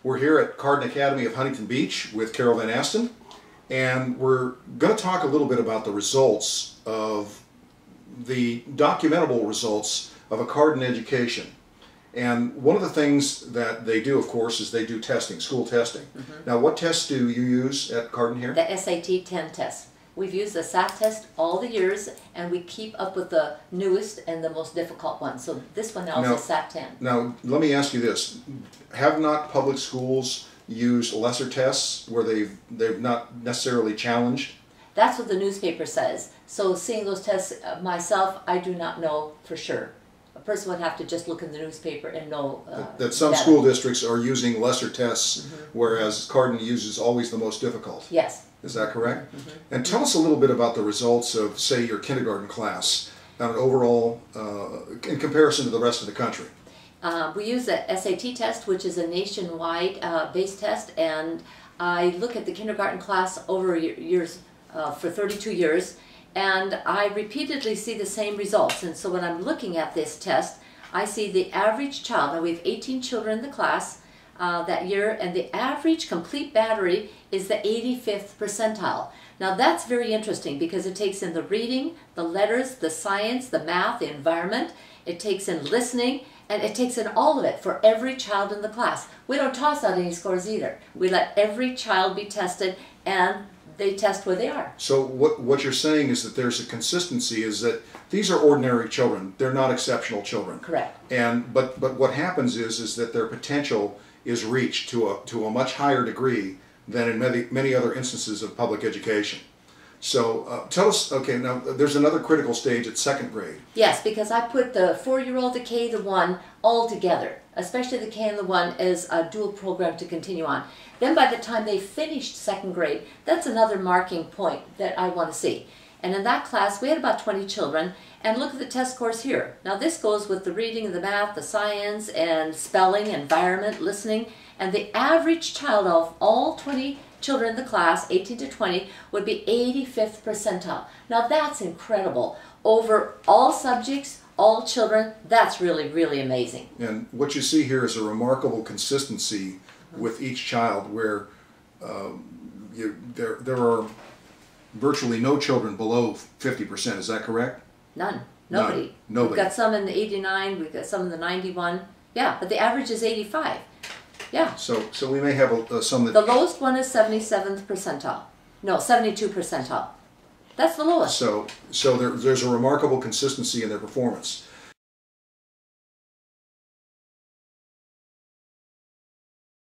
We're here at Carden Academy of Huntington Beach with Carol Van Asten, and we're going to talk a little bit about the results of the documentable results of a Carden education. And one of the things that they do, of course, is they do testing, school testing. Now, what tests do you use at Carden here? The SAT 10 test. We've used the SAT test all the years, and we keep up with the newest and the most difficult one. So this one now is a SAT 10. Now, let me ask you this. Have not public schools used lesser tests where they've not necessarily challenged? That's what the newspaper says. So seeing those tests myself, I do not know for sure. A person would have to just look in the newspaper and know that some school districts are using lesser tests, whereas Carden uses always the most difficult. Yes. Is that correct? And tell us a little bit about the results of, say, your kindergarten class on an overall, in comparison to the rest of the country. We use the SAT test, which is a nationwide based test, and I look at the kindergarten class over years, for 32 years, and I repeatedly see the same results. And so when I'm looking at this test, I see the average child. Now we have 18 children in the class that year, and the average complete battery is the 85th percentile. Now that's very interesting because it takes in the reading, the letters, the science, the math, the environment. It takes in listening, and it takes in all of it for every child in the class. We don't toss out any scores either. We let every child be tested, and they test where they are. So what you're saying is that there's a consistency, is that these are ordinary children. They're not exceptional children. Correct. And but what happens is that their potential is reached to a much higher degree than in many other instances of public education. So tell us, okay, now there's another critical stage at second grade. Yes, because I put the 4-year-old, the K, the 1 all together, especially the K and the 1 as a dual program to continue on. Then by the time they finished second grade, that's another marking point that I want to see. And in that class, we had about 20 children, and look at the test scores here. Now this goes with the reading, the math, the science, and spelling, environment, listening, and the average child of all 20 children in the class, 18 to 20, would be 85th percentile. Now that's incredible. Over all subjects, all children, that's really, really amazing. And what you see here is a remarkable consistency with each child, where there are virtually no children below 50%. Is that correct? None. Nobody. Nobody. We've got some in the 89, we've got some in the 91. Yeah, but the average is 85. Yeah. So we may have some that... The lowest one is 77th percentile. No, 72 percentile. That's the lowest. So there's a remarkable consistency in their performance.